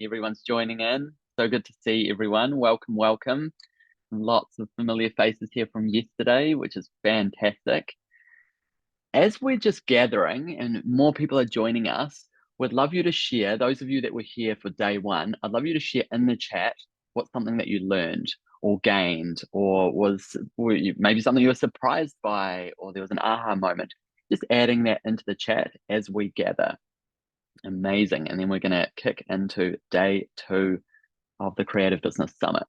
Everyone's joining in. So good to see everyone. Welcome, welcome. Lots of familiar faces here from yesterday, which is fantastic. As we're just gathering and more people are joining us, would love you to share, those of you that were here for day one, I'd love you to share in the chat what's something that you learned or gained, or maybe something you were surprised by, or there was an aha moment. Just adding that into the chat as we gather. Amazing. And then we're going to kick into day two of the Creative Business Summit.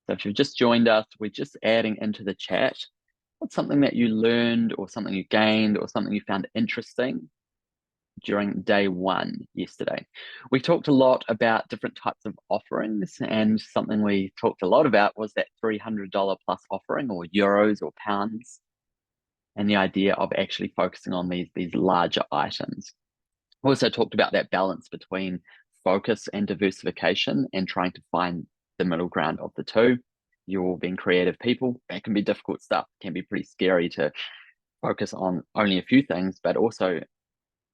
So if you've just joined us, we're just adding into the chat what's something that you learned or something you gained or something you found interesting during day one yesterday. We talked a lot about different types of offerings, and something we talked a lot about was that $300 plus offering, or euros or pounds, and the idea of actually focusing on these larger items. We also talked about that balance between focus and diversification and trying to find the middle ground of the two. You're all being creative people. That can be difficult stuff. It can be pretty scary to focus on only a few things, but also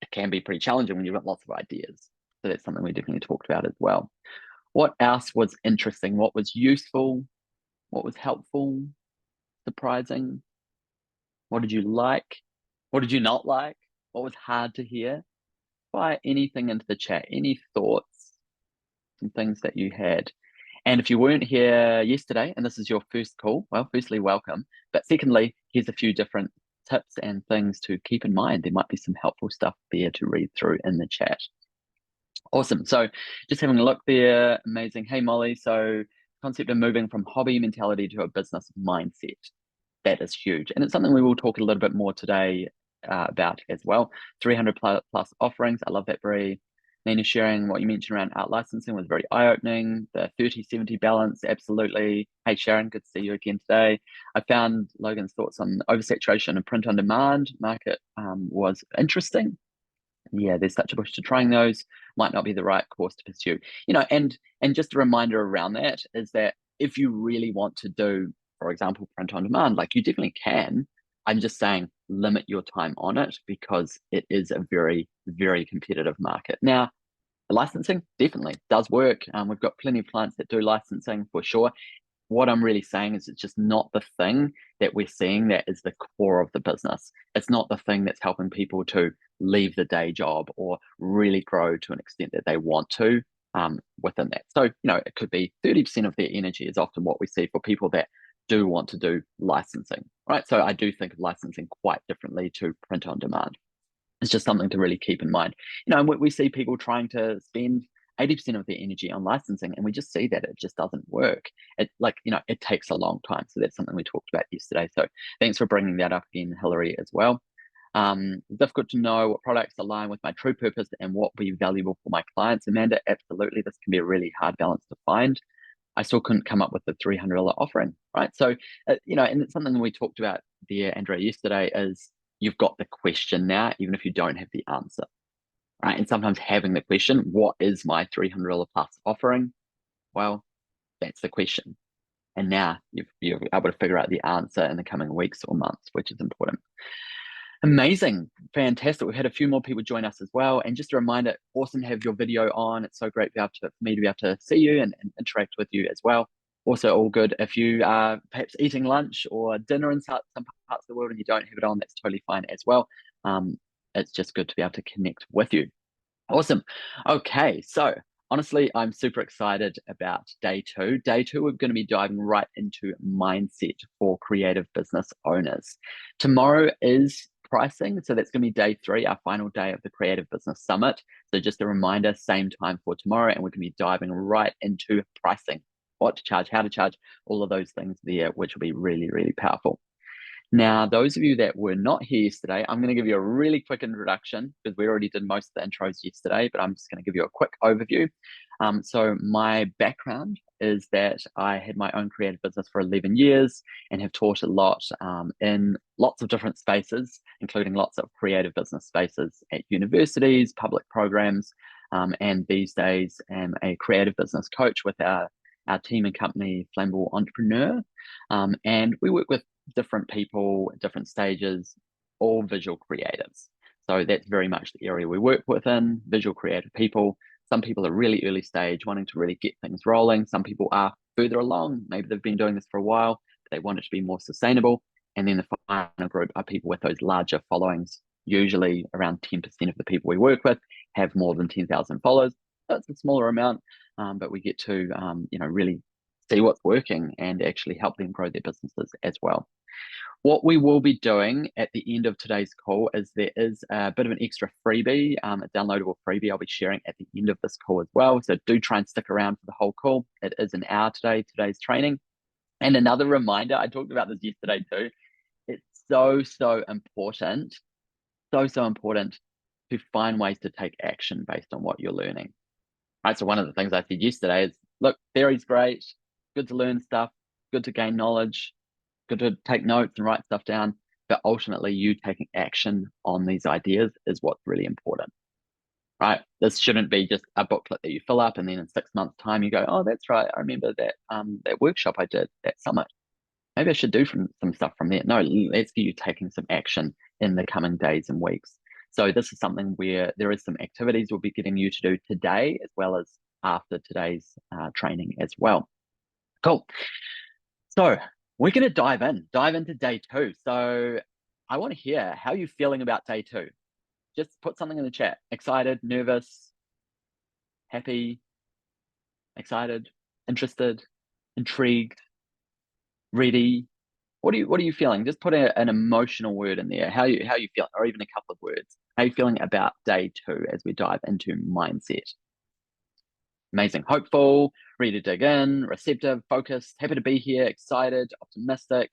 it can be pretty challenging when you've got lots of ideas. So that's something we definitely talked about as well. What else was interesting? What was useful? What was helpful? Surprising? What did you like? What did you not like? What was hard to hear? Fire anything into the chat, any thoughts, some things that you had. And if you weren't here yesterday and this is your first call, well, firstly, welcome. But secondly, here's a few different tips and things to keep in mind. There might be some helpful stuff there to read through in the chat. Awesome. So just having a look there. Amazing. Hey, Molly. So concept of moving from hobby mentality to a business mindset. That is huge. And it's something we will talk a little bit more today about as well. 300 plus offerings. I love that, Brie. Nina, sharing what you mentioned around art licensing was very eye-opening. The 30-70 balance, absolutely. Hey, Sharon, good to see you again today. I found Logan's thoughts on oversaturation and print on demand market was interesting. Yeah, there's such a push to trying those. Might not be the right course to pursue. And just a reminder around that is that if you really want to do, for example, print on demand, like you definitely can. I'm just saying limit your time on it because it is a very, very competitive market. Now, licensing definitely does work. We've got plenty of clients that do licensing for sure. What I'm really saying is it's just not the thing that we're seeing that is the core of the business. It's not the thing that's helping people to leave the day job or really grow to an extent that they want to within that. So, it could be 30% of their energy is often what we see for people that do want to do licensing, right? So I do think of licensing quite differently to print on demand. It's just something to really keep in mind. And we see people trying to spend 80% of their energy on licensing, and we just see that it just doesn't work. It takes a long time. So that's something we talked about yesterday. So thanks for bringing that up again, Hillary, as well. Difficult to know what products align with my true purpose and what will be valuable for my clients. Amanda, absolutely. This can be a really hard balance to find. I still couldn't come up with the $300 offering, right? So, and it's something we talked about there, Andrea, yesterday is you've got the question now, even if you don't have the answer, right? And sometimes having the question, what is my $300 plus offering? Well, that's the question. And now you're able to figure out the answer in the coming weeks or months, which is important. Amazing. Fantastic. We've had a few more people join us as well. And just a reminder, awesome to have your video on. It's so great for me to be able to see you and interact with you as well. Also, all good if you are perhaps eating lunch or dinner in some parts of the world and you don't have it on, that's totally fine as well. It's just good to be able to connect with you. Awesome. Okay, so honestly, I'm super excited about day two. Day two, we're going to be diving right into mindset for creative business owners. Tomorrow is pricing. So that's going to be day three, our final day of the Creative Business Summit. So just a reminder, same time for tomorrow, and we're going to be diving right into pricing, what to charge, how to charge, all of those things there, which will be really, really powerful. Now, those of you that were not here yesterday, I'm going to give you a really quick introduction because we already did most of the intros yesterday, but I'm just going to give you a quick overview. So my background is that I had my own creative business for 11 years and have taught a lot in lots of different spaces, including lots of creative business spaces at universities, public programs, and these days am a creative business coach with our team and company, Flambeau Entrepreneur. And we work with different people at different stages, all visual creatives. So that's very much the area we work within, visual creative people. Some people are really early stage, wanting to really get things rolling. Some people are further along. Maybe they've been doing this for a while, but they want it to be more sustainable. And then the final group are people with those larger followings. Usually around 10% of the people we work with have more than 10,000 followers. That's a smaller amount, but we get to really see what's working and actually help them grow their businesses as well. What we will be doing at the end of today's call is there is a bit of an extra freebie, a downloadable freebie I'll be sharing at the end of this call as well. So do try and stick around for the whole call. It is an hour today's training. And another reminder, I talked about this yesterday too. It's so important, so important to find ways to take action based on what you're learning. Right. So one of the things I said yesterday is, look, theory's great, good to learn stuff, good to gain knowledge, good to take notes and write stuff down, but ultimately you taking action on these ideas is what's really important, right? This shouldn't be just a booklet that you fill up and then in 6 months' time you go, oh, that's right, I remember that workshop I did, that summit. Maybe I should do some stuff from there. No, let's get you taking some action in the coming days and weeks. So this is something where there is some activities we'll be getting you to do today as well as after today's training as well. Cool. So we're going to dive into day 2. So I want to hear how you're feeling about day 2. Just put something in the chat. Excited, nervous, happy, excited, interested, intrigued, ready. What are you feeling? Just put an emotional word in there. How you feeling, or even a couple of words. How are you feeling about day 2 as we dive into mindset? Amazing. Hopeful, ready to dig in, receptive, focused, happy to be here, excited, optimistic.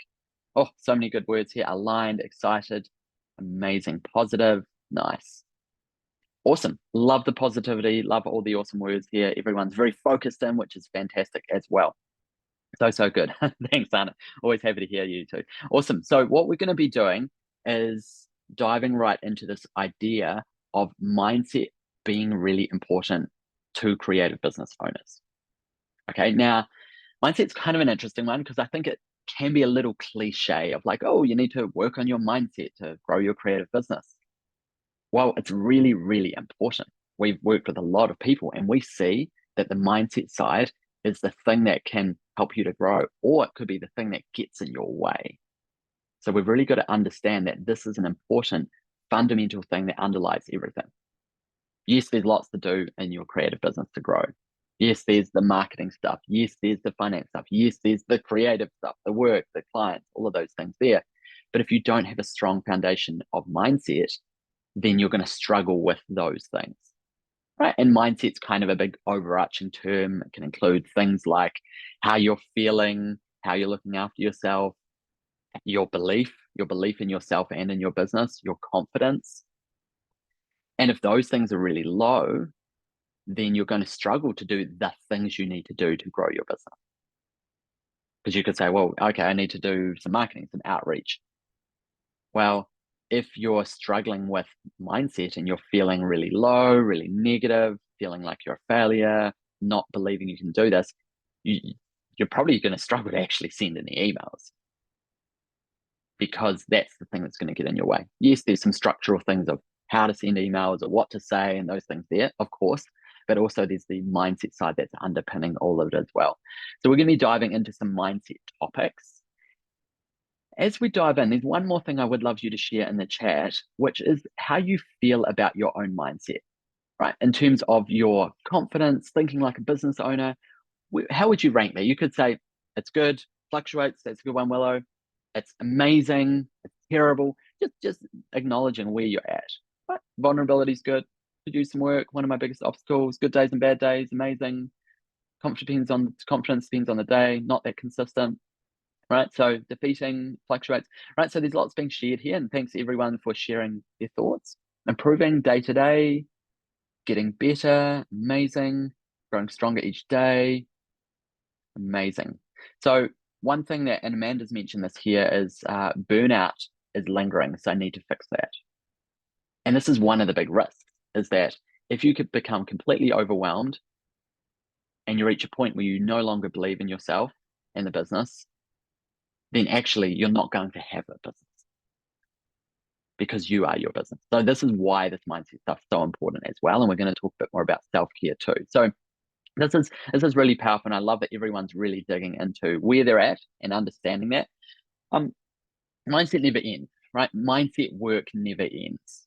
Oh, so many good words here. Aligned, excited, amazing, positive, nice. Awesome. Love the positivity. Love all the awesome words here. Everyone's very focused in, which is fantastic as well. So good. Thanks, Anna. Always happy to hear you too. Awesome. So what we're going to be doing is diving right into this idea of mindset being really important to creative business owners. Okay, now mindset's kind of an interesting one because I think it can be a little cliche of like, oh, you need to work on your mindset to grow your creative business. Well, it's really, really important. We've worked with a lot of people and we see that the mindset side is the thing that can help you to grow, or it could be the thing that gets in your way. So we've really got to understand that this is an important fundamental thing that underlies everything. Yes, there's lots to do in your creative business to grow. Yes, there's the marketing stuff. Yes, there's the finance stuff. Yes, there's the creative stuff, the work, the clients, all of those things there. But if you don't have a strong foundation of mindset, then you're going to struggle with those things, right? And mindset's kind of a big overarching term. It can include things like how you're feeling, how you're looking after yourself, your belief in yourself and in your business, your confidence. And if those things are really low, then you're going to struggle to do the things you need to do to grow your business. Because you could say, well, okay, I need to do some marketing, some outreach. Well, if you're struggling with mindset and you're feeling really low, really negative, feeling like you're a failure, not believing you can do this, you're probably going to struggle to actually send any emails because that's the thing that's going to get in your way. Yes, there's some structural things of how to send emails or what to say and those things there, of course, but also there's the mindset side that's underpinning all of it as well. So we're going to be diving into some mindset topics. As we dive in, there's one more thing I would love you to share in the chat, which is how you feel about your own mindset, right? In terms of your confidence, thinking like a business owner, how would you rank that? You could say it's good, fluctuates, that's a good one, Willow. It's amazing, it's terrible. Just acknowledging where you're at. Right? Vulnerability is good. To do some work, one of my biggest obstacles, good days and bad days, amazing. Confidence depends on the day, not that consistent. Right, so defeating fluctuates. Right, so there's lots being shared here, and thanks everyone for sharing their thoughts. Improving day to day, getting better, amazing. Growing stronger each day, amazing. So one thing that, and Amanda's mentioned this here, is burnout is lingering, so I need to fix that. And this is one of the big risks, is that if you could become completely overwhelmed and you reach a point where you no longer believe in yourself and the business, then actually you're not going to have a business. because you are your business. So this is why this mindset stuff is so important as well. And we're going to talk a bit more about self-care too. So this is really powerful. And I love that everyone's really digging into where they're at and understanding that. Mindset never ends, right? Mindset work never ends.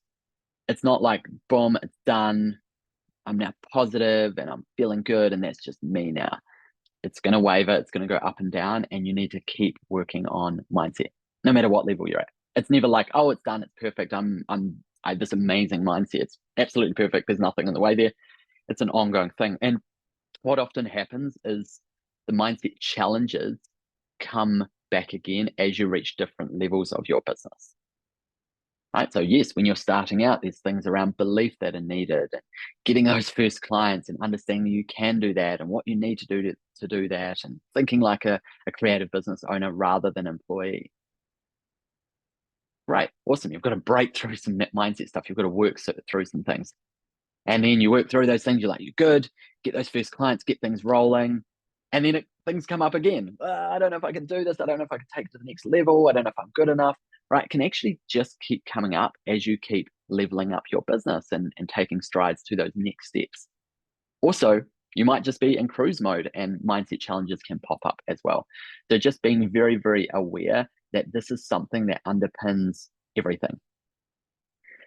It's not like, boom, it's done. I'm now positive and I'm feeling good. And that's just me now. It's going to waver. It's going to go up and down. And you need to keep working on mindset, no matter what level you're at. It's never like, oh, it's done. It's perfect. I have this amazing mindset. It's absolutely perfect. There's nothing in the way there. It's an ongoing thing. And what often happens is the mindset challenges come back again as you reach different levels of your business. Right? So yes, when you're starting out, there's things around belief that are needed, and getting those first clients and understanding you can do that and what you need to do to do that, and thinking like a creative business owner rather than employee. Right, awesome. You've got to break through some mindset stuff. You've got to work through some things. And then you work through those things. You're like, you're good, get those first clients, get things rolling. And then things come up again. I don't know if I can do this. I don't know if I can take it to the next level. I don't know if I'm good enough. Right? It can actually just keep coming up as you keep leveling up your business and taking strides to those next steps. Also, you might just be in cruise mode and mindset challenges can pop up as well. So just being very, very aware that this is something that underpins everything.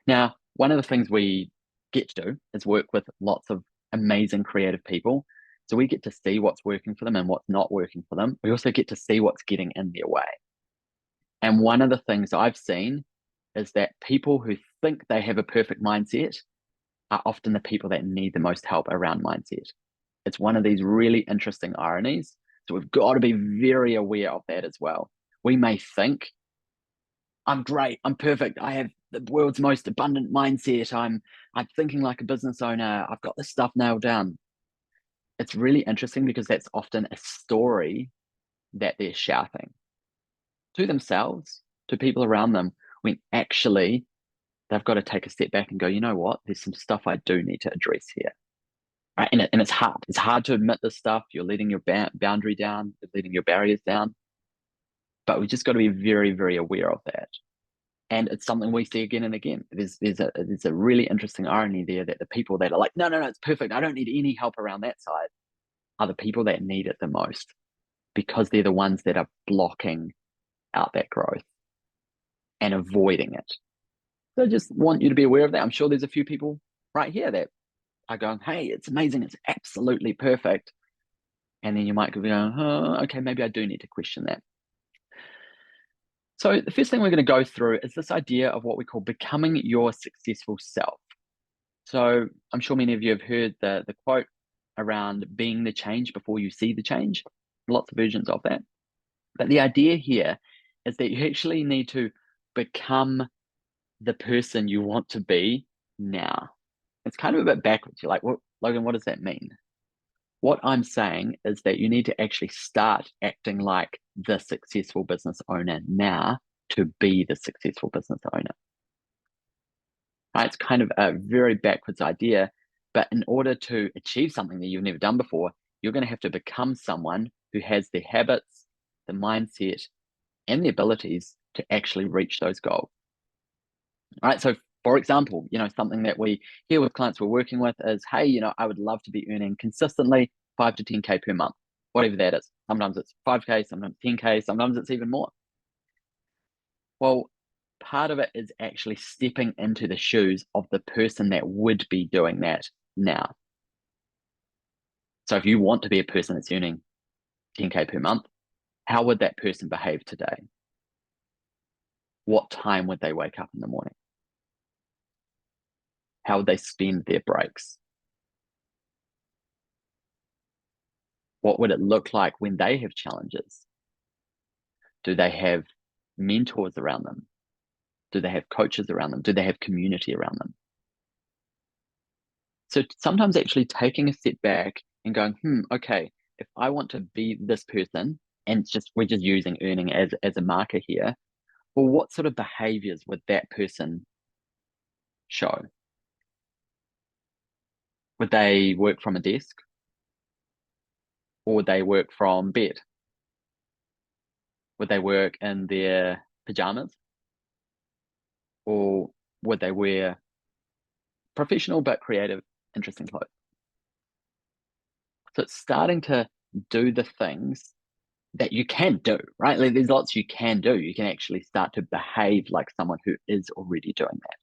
Now, one of the things we get to do is work with lots of amazing creative people. So we get to see what's working for them and what's not working for them. We also get to see what's getting in their way. And one of the things I've seen is that people who think they have a perfect mindset are often the people that need the most help around mindset. It's one of these really interesting ironies. So we've got to be very aware of that as well. We may think, I'm great, I'm perfect, I have the world's most abundant mindset, I'm thinking like a business owner, I've got this stuff nailed down. It's really interesting because that's often a story that they're shouting to themselves, to people around them, when actually they've got to take a step back and go, you know what, there's some stuff I do need to address here. Right? And it's hard. It's hard to admit this stuff. You're letting your boundary down, you're letting your barriers down. But we just got to be very, very aware of that. And it's something we see again and again. There's a really interesting irony there that the people that are like, no, it's perfect, I don't need any help around that side, are the people that need it the most, because they're the ones that are blocking out that growth and avoiding it. So I just want you to be aware of that. I'm sure there's a few people right here that are going, hey, it's amazing, it's absolutely perfect. And then you might be going, oh, okay, maybe I do need to question that. So the first thing we're going to go through is this idea of what we call becoming your successful self. So I'm sure many of you have heard the quote around being the change before you see the change. Lots of versions of that. But the idea here is that you actually need to become the person you want to be now. It's kind of a bit backwards. You're like, well, Logan, what does that mean? What I'm saying is that you need to actually start acting like the successful business owner now to be the successful business owner. Right? It's kind of a very backwards idea, but in order to achieve something that you've never done before, you're going to have to become someone who has the habits, the mindset, and the abilities to actually reach those goals. All right. So for example, something that we hear with clients we're working with is, hey, I would love to be earning consistently 5 to 10K per month, whatever that is. Sometimes it's 5K, sometimes 10K, sometimes it's even more. Well, part of it is actually stepping into the shoes of the person that would be doing that now. So if you want to be a person that's earning 10K per month, how would that person behave today? What time would they wake up in the morning? How would they spend their breaks? What would it look like when they have challenges? Do they have mentors around them? Do they have coaches around them? Do they have community around them? So sometimes actually taking a step back and going, okay, if I want to be this person, and we're just using earning as a marker here, well, what sort of behaviors would that person show? Would they work from a desk? Or would they work from bed? Would they work in their pajamas? Or would they wear professional but creative, interesting clothes? So it's starting to do the things that you can do, right? Like, there's lots you can do. You can actually start to behave like someone who is already doing that.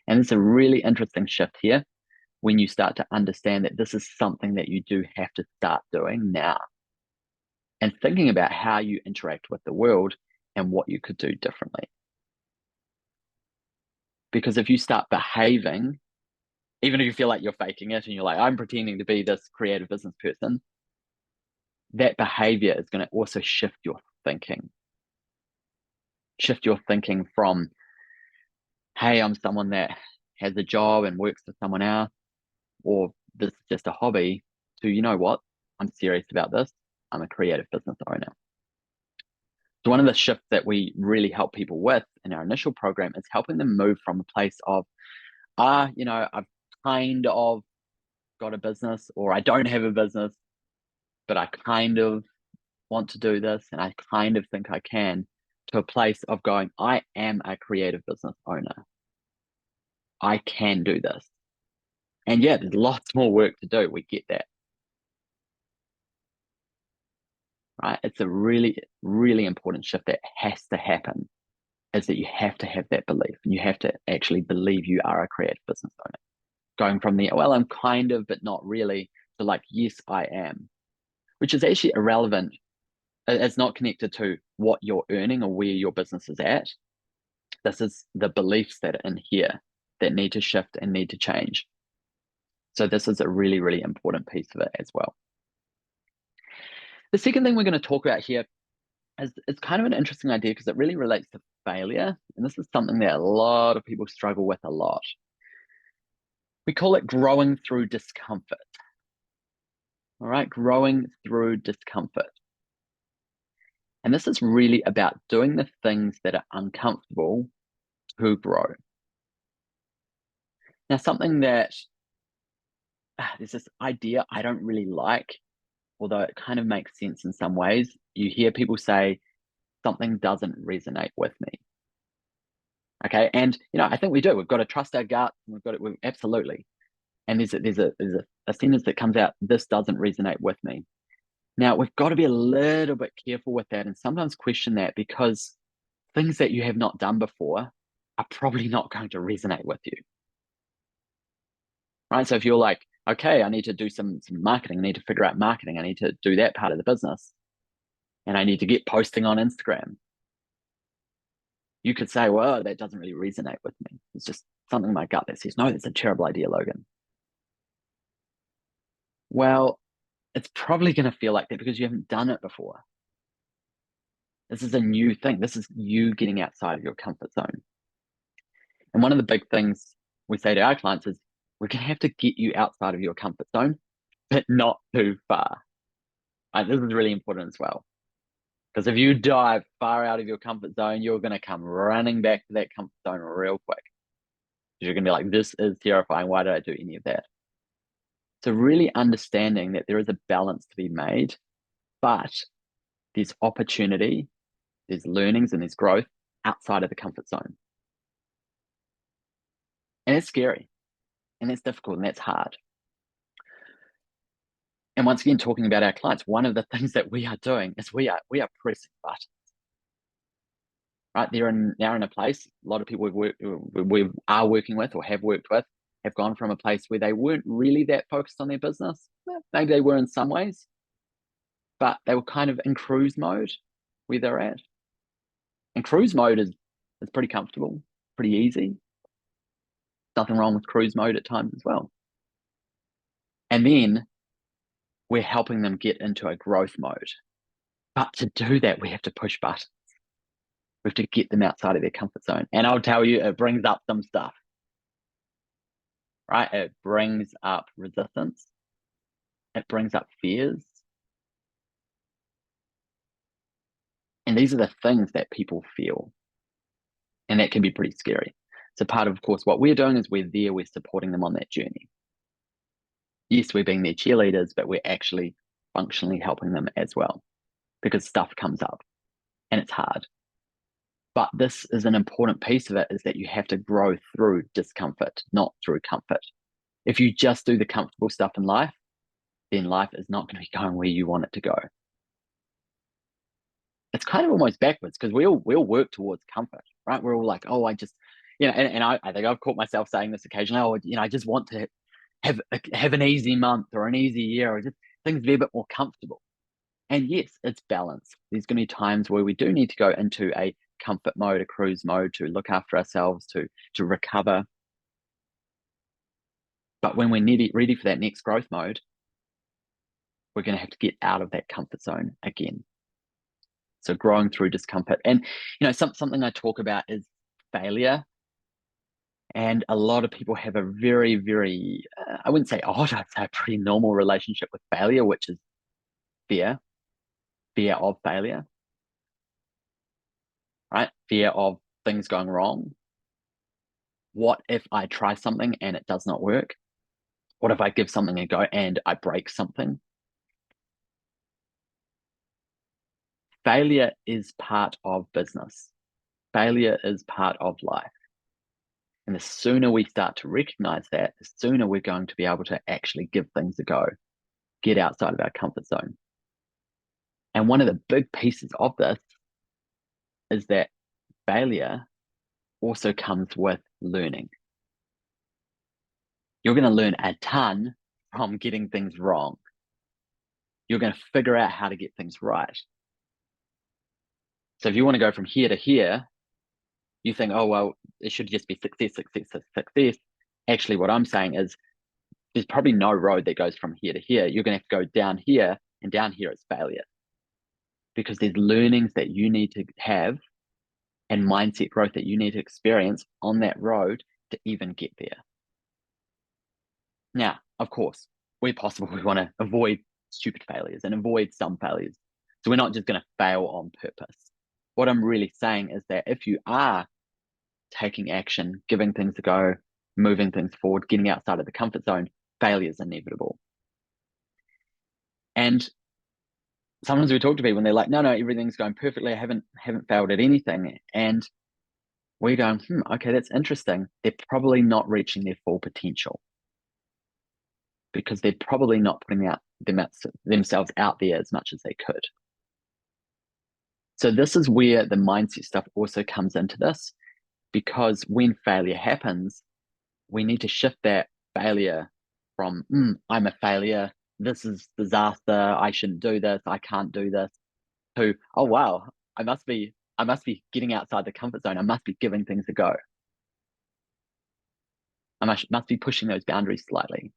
And it's a really interesting shift here when you start to understand that this is something that you do have to start doing now, and thinking about how you interact with the world and what you could do differently. Because if you start behaving, even if you feel like you're faking it and you're like, I'm pretending to be this creative business person, that behavior is going to also shift your thinking. Shift your thinking from, hey, I'm someone that has a job and works for someone else, or this is just a hobby, to, you know what, I'm serious about this. I'm a creative business owner. So one of the shifts that we really help people with in our initial program is helping them move from a place of, I've kind of got a business, or I don't have a business, but I kind of want to do this and I kind of think I can, to a place of going, I am a creative business owner. I can do this. And yeah, there's lots more work to do. We get that. Right? It's a really, really important shift that has to happen, is that you have to have that belief, and you have to actually believe you are a creative business owner. Going from the, well, I'm kind of, but not really, to like, yes, I am, which is actually irrelevant. It's not connected to what you're earning or where your business is at. This is the beliefs that are in here that need to shift and need to change. So this is a really, really important piece of it as well. The second thing we're going to talk about here is, it's kind of an interesting idea because it really relates to failure. And this is something that a lot of people struggle with a lot. We call it growing through discomfort. All right, growing through discomfort. And this is really about doing the things that are uncomfortable to grow. Now, something that there's this idea I don't really like, although it kind of makes sense in some ways. You hear people say, something doesn't resonate with me. Okay, and I think we do. We've got to trust our gut. We've absolutely. And there's a sentence that comes out, this doesn't resonate with me. Now, we've got to be a little bit careful with that and sometimes question that, because things that you have not done before are probably not going to resonate with you. Right? So if you're like, okay, I need to do some marketing, I need to figure out marketing, I need to do that part of the business, and I need to get posting on Instagram, you could say, well, that doesn't really resonate with me. It's just something in my gut that says, no, that's a terrible idea, Logan. Well, it's probably going to feel like that because you haven't done it before. This is a new thing. This is you getting outside of your comfort zone. And one of the big things we say to our clients is, we're going to have to get you outside of your comfort zone, but not too far. This is really important as well. Because if you dive far out of your comfort zone, you're going to come running back to that comfort zone real quick. You're going to be like, this is terrifying. Why did I do any of that? So really understanding that there is a balance to be made, but there's opportunity, there's learnings, and there's growth outside of the comfort zone. And it's scary, and it's difficult, and that's hard. And once again, talking about our clients, one of the things that we are doing is we are pressing buttons. Right? They're now in a place, a lot of people we are working with or have worked with have gone from a place where they weren't really that focused on their business. Maybe they were in some ways, but they were kind of in cruise mode where they're at. And cruise mode is pretty comfortable, pretty easy. Nothing wrong with cruise mode at times as well. And then we're helping them get into a growth mode. But to do that, we have to push buttons. We have to get them outside of their comfort zone. And I'll tell you, it brings up some stuff. Right? It brings up resistance. It brings up fears. And these are the things that people feel. And that can be pretty scary. So part of course, what we're doing is we're supporting them on that journey. Yes, we're being their cheerleaders, but we're actually functionally helping them as well, because stuff comes up and it's hard. But this is an important piece of it, is that you have to grow through discomfort, not through comfort. If you just do the comfortable stuff in life, then life is not going to be going where you want it to go. It's kind of almost backwards, because we all work towards comfort, right? We're all like, oh, I just, and I think I've caught myself saying this occasionally, oh, I just want to have an easy month or an easy year, or just things be a bit more comfortable. And yes, it's balance. There's going to be times where we do need to go into a comfort mode, a cruise mode, to look after ourselves, to recover. But when we're ready for that next growth mode, we're going to have to get out of that comfort zone again. So growing through discomfort. And, something I talk about is failure. And a lot of people have a very, very, I wouldn't say odd, I'd say a pretty normal relationship with failure, which is fear of failure, right? Fear of things going wrong. What if I try something and it does not work? What if I give something a go and I break something? Failure is part of business. Failure is part of life. And the sooner we start to recognize that, the sooner we're going to be able to actually give things a go, get outside of our comfort zone. And one of the big pieces of this is that failure also comes with learning. You're going to learn a ton from getting things wrong. You're going to figure out how to get things right. So if you want to go from here to here, you think, oh, well, it should just be success, success, success. Actually, what I'm saying is there's probably no road that goes from here to here. You're going to have to go down here, and down here is failure. Because there's learnings that you need to have and mindset growth that you need to experience on that road to even get there. Now, of course, where possible, we want to avoid stupid failures and avoid some failures. So we're not just going to fail on purpose. What I'm really saying is that if you are taking action, giving things a go, moving things forward, getting outside of the comfort zone, failure is inevitable. And sometimes we talk to people and they're like, no, everything's going perfectly. I haven't failed at anything. And we go, okay, that's interesting. They're probably not reaching their full potential, because they're probably not putting out themselves out there as much as they could. So this is where the mindset stuff also comes into this, because when failure happens, we need to shift that failure from, I'm a failure, this is disaster, I shouldn't do this, I can't do this, to, oh wow, I must be getting outside the comfort zone. I must be giving things a go. I must be pushing those boundaries slightly.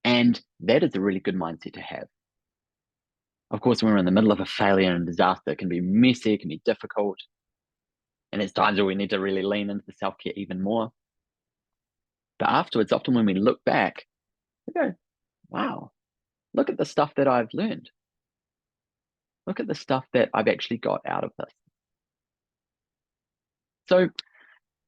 And that is a really good mindset to have. Of course, when we're in the middle of a failure and disaster, it can be messy, it can be difficult. And there's times where we need to really lean into the self-care even more. But afterwards, often when we look back, we go, wow, look at the stuff that I've learned. Look at the stuff that I've actually got out of this. So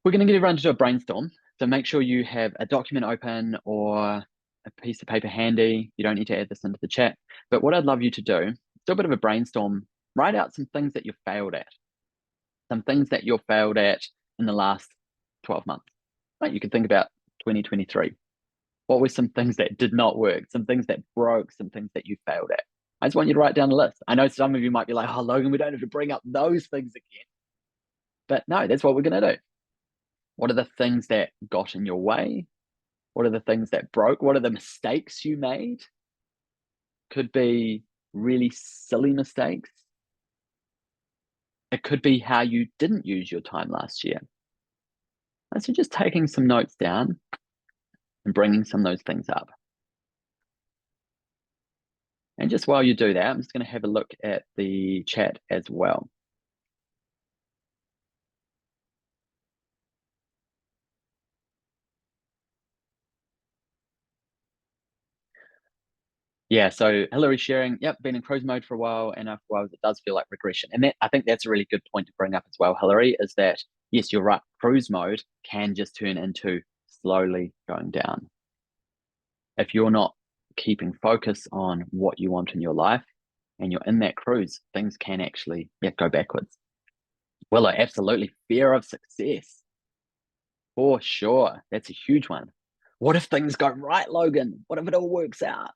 we're going to get everyone to do a brainstorm. So make sure you have a document open or a piece of paper handy. You don't need to add this into the chat. But what I'd love you to do, do a bit of a brainstorm, write out some things that you've failed at. Some things that you've failed at in the last 12 months. Right? You could think about 2023. What were some things that did not work? Some things that broke, some things that you failed at. I just want you to write down a list. I know some of you might be like, oh, Logan, we don't have to bring up those things again. But no, that's what we're going to do. What are the things that got in your way? What are the things that broke? What are the mistakes you made? Could be really silly mistakes. It could be how you didn't use your time last year. So just taking some notes down and bringing some of those things up. And just while you do that, I'm just going to have a look at the chat as well. Yeah, so Hillary's sharing, yep, been in cruise mode for a while, and after a while, it does feel like regression. And I think that's a really good point to bring up as well, Hillary, is that, yes, you're right, cruise mode can just turn into slowly going down. If you're not keeping focus on what you want in your life and you're in that cruise, things can actually go backwards. Well, absolutely. Fear of success. For sure. That's a huge one. What if things go right, Logan? What if it all works out?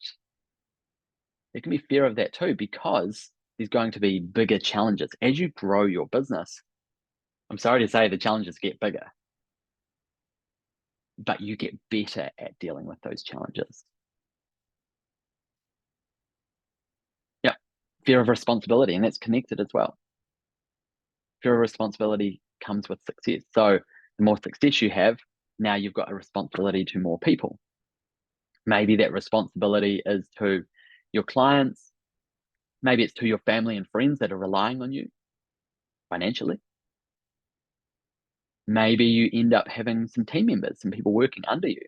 There can be fear of that too, because there's going to be bigger challenges. As you grow your business, I'm sorry to say the challenges get bigger, but you get better at dealing with those challenges. Yep. Fear of responsibility, and that's connected as well. Fear of responsibility comes with success. So the more success you have, now you've got a responsibility to more people. Maybe that responsibility is to your clients. Maybe it's to your family and friends that are relying on you financially. Maybe you end up having some team members, some people working under you.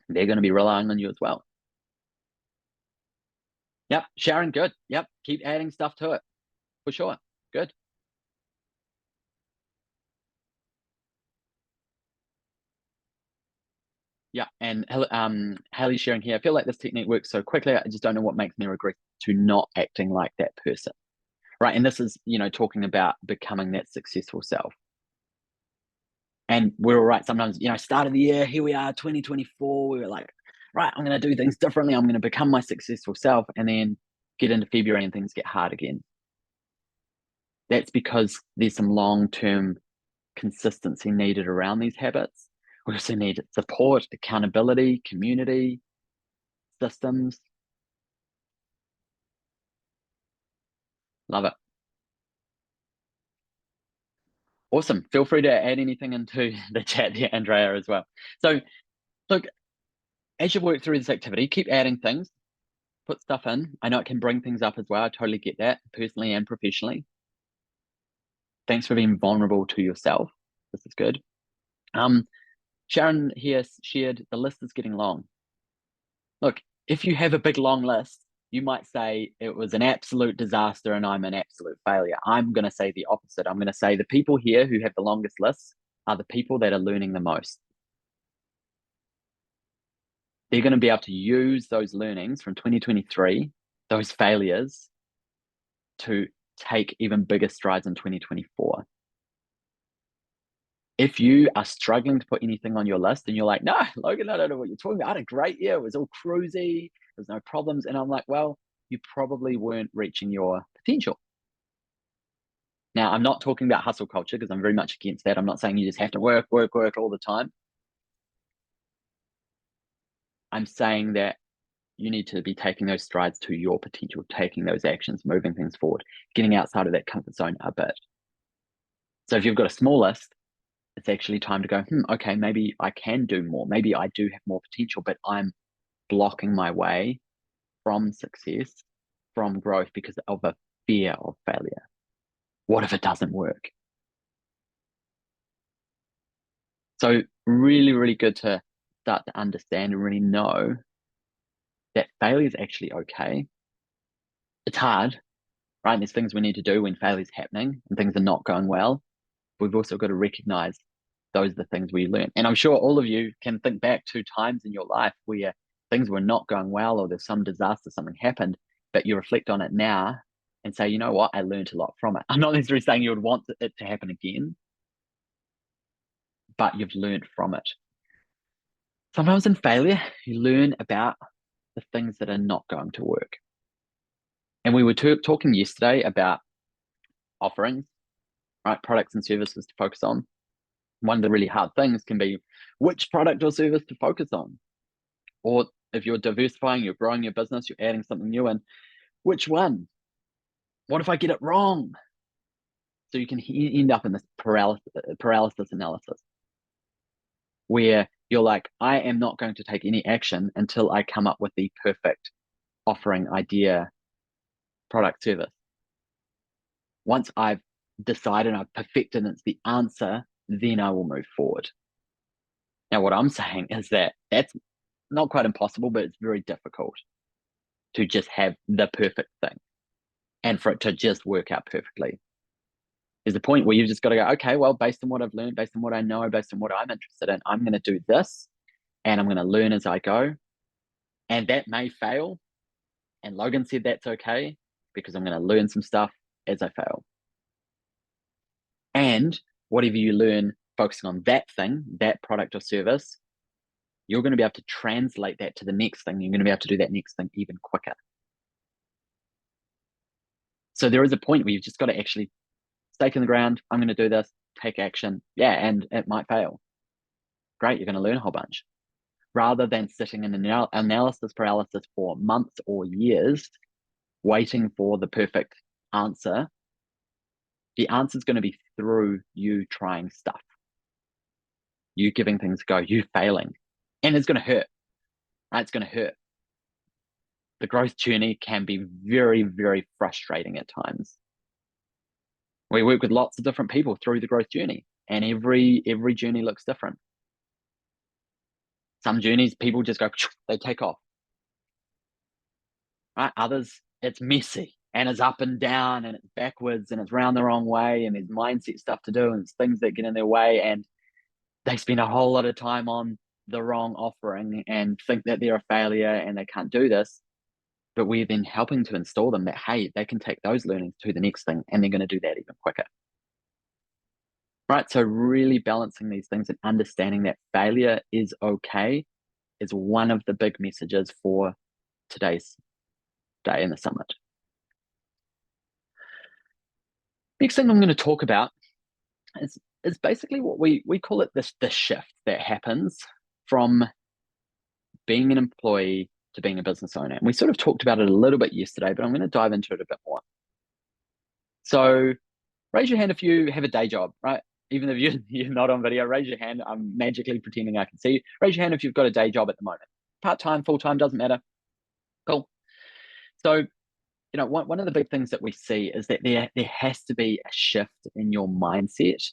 They're going to be relying on you as well. Yep, Sharon, good. Yep, keep adding stuff to it for sure. Good. Yeah, and Haley's sharing here. I feel like this technique works so quickly. I just don't know what makes me regret to not acting like that person, right? And this is, talking about becoming that successful self. And we're all right. Sometimes, start of the year, here we are, 2024. We were like, right, I'm going to do things differently. I'm going to become my successful self. And then get into February and things get hard again. That's because there's some long-term consistency needed around these habits. We also need support, accountability, community, systems. Love it. Awesome. Feel free to add anything into the chat here, Andrea, as well. So look, as you work through this activity, keep adding things, put stuff in. I know it can bring things up as well. I totally get that, personally and professionally. Thanks for being vulnerable to yourself. This is good. Sharon here shared the list is getting long. Look, if you have a big long list, you might say it was an absolute disaster and I'm an absolute failure. I'm going to say the opposite. I'm going to say the people here who have the longest lists are the people that are learning the most. They're going to be able to use those learnings from 2023, those failures, to take even bigger strides in 2024. If you are struggling to put anything on your list and you're like, no, Logan, I don't know what you're talking about. I had a great year. It was all cruisy. There's no problems. And I'm like, well, you probably weren't reaching your potential. Now, I'm not talking about hustle culture because I'm very much against that. I'm not saying you just have to work all the time. I'm saying that you need to be taking those strides to your potential, taking those actions, moving things forward, getting outside of that comfort zone a bit. So if you've got a small list, it's actually time to go, okay, maybe I can do more. Maybe I do have more potential, but I'm blocking my way from success, from growth because of a fear of failure. What if it doesn't work? So really, really good to start to understand and really know that failure is actually okay. It's hard, right? There's things we need to do when failure is happening and things are not going well. We've also got to recognize those are the things we learn. And I'm sure all of you can think back to times in your life where things were not going well or there's some disaster, something happened, but you reflect on it now and say, you know what, I learned a lot from it. I'm not necessarily saying you would want it to happen again, but you've learned from it. Sometimes in failure, you learn about the things that are not going to work. And we were talking yesterday about offerings, right? Products and services to focus on. One of the really hard things can be which product or service to focus on. Or if you're diversifying, you're growing your business, you're adding something new in, which one? What if I get it wrong? So you can end up in this paralysis analysis where you're like, I am not going to take any action until I come up with the perfect offering, idea, product, service. Once I've decided, I've perfected, and it's the answer, then I will move forward. Now, what I'm saying is that that's not quite impossible, but it's very difficult to just have the perfect thing and for it to just work out perfectly. There's a point where you've just got to go, okay, well, based on what I've learned, based on what I know, based on what I'm interested in, I'm going to do this and I'm going to learn as I go. And that may fail. And Logan said that's okay because I'm going to learn some stuff as I fail. And whatever you learn focusing on that thing, that product or service, you're going to be able to translate that to the next thing. You're going to be able to do that next thing even quicker. So there is a point where you've just got to actually stake in the ground. I'm going to do this, take action. Yeah, and it might fail. Great, you're going to learn a whole bunch. Rather than sitting in analysis paralysis for months or years, waiting for the perfect answer, the answer is going to be through you trying stuff, you giving things a go, you failing. And it's going to hurt, right? It's going to hurt. The growth journey can be very, very frustrating at times. We work with lots of different people through the growth journey, and every journey looks different. Some journeys, people just go, they take off. Right? Others, it's messy and it's up and down and it's backwards and it's round the wrong way and there's mindset stuff to do and it's things that get in their way, and they spend a whole lot of time on the wrong offering and think that they're a failure and they can't do this. But we're then helping to install them that, hey, they can take those learnings to the next thing and they're going to do that even quicker. Right? So really balancing these things and understanding that failure is okay is one of the big messages for today's day in the summit. Next thing I'm going to talk about is basically what we call it the shift that happens from being an employee to being a business owner. And we sort of talked about it a little bit yesterday, but I'm going to dive into it a bit more. So raise your hand if you have a day job, right? Even if you're not on video, raise your hand. I'm magically pretending I can see you. Raise your hand if you've got a day job at the moment. Part-time, full-time, doesn't matter. Cool. So, one of the big things that we see is that there has to be a shift in your mindset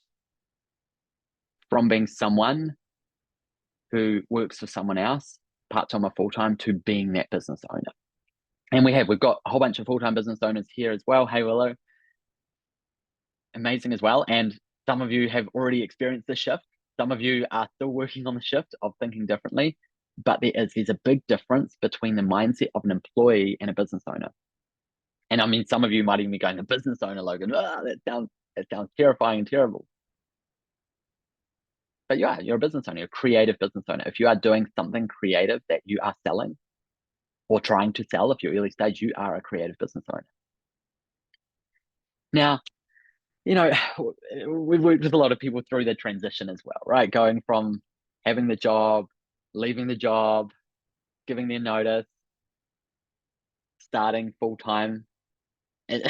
from being someone who works for someone else, part-time or full-time, to being that business owner. And we've got a whole bunch of full-time business owners here as well. Hey, Willow. Amazing as well. And some of you have already experienced this shift. Some of you are still working on the shift of thinking differently, but there's a big difference between the mindset of an employee and a business owner. And I mean, some of you might even be going, a business owner, Logan, that sounds terrifying and terrible. But you're a business owner, you're a creative business owner. If you are doing something creative that you are selling or trying to sell, if you're early stage, you are a creative business owner. Now, we've worked with a lot of people through their transition as well, right? Going from having the job, leaving the job, giving their notice, starting full time, and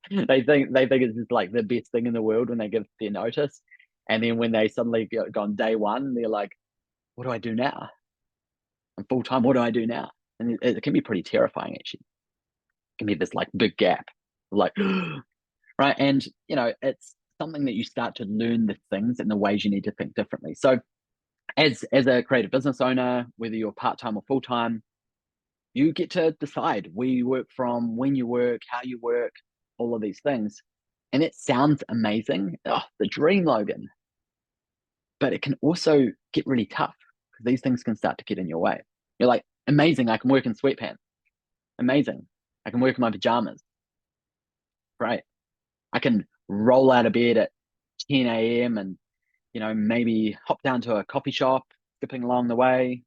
they think it's just like the best thing in the world when they give their notice, and then when they suddenly go on day one, they're like, "What do I do now? I'm full time. What do I do now?" And it can be pretty terrifying, actually. It can be this like big gap, like right, and it's something that you start to learn the things and the ways you need to think differently. So as a creative business owner, whether you're part-time or full-time, you get to decide where you work from, when you work, how you work, all of these things. And it sounds amazing. Oh, the dream, Logan. But it can also get really tough because these things can start to get in your way. You're like, amazing, I can work in sweatpants. Amazing, I can work in my pajamas. Right. I can roll out of bed at 10 a.m. and, maybe hop down to a coffee shop, skipping along the way,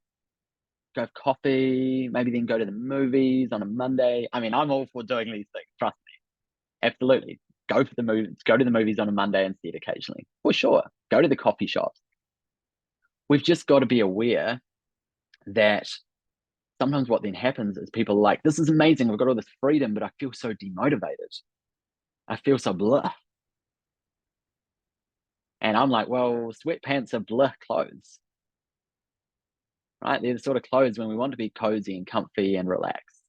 go have coffee, maybe then go to the movies on a Monday. I mean, I'm all for doing these things, trust me. Absolutely. Go to the movies on a Monday instead occasionally. For sure. Go to the coffee shops. We've just got to be aware that sometimes what then happens is people are like, this is amazing, I've got all this freedom, but I feel so demotivated. I feel so blah. And I'm like, well, sweatpants are blah clothes, right? They're the sort of clothes when we want to be cozy and comfy and relaxed.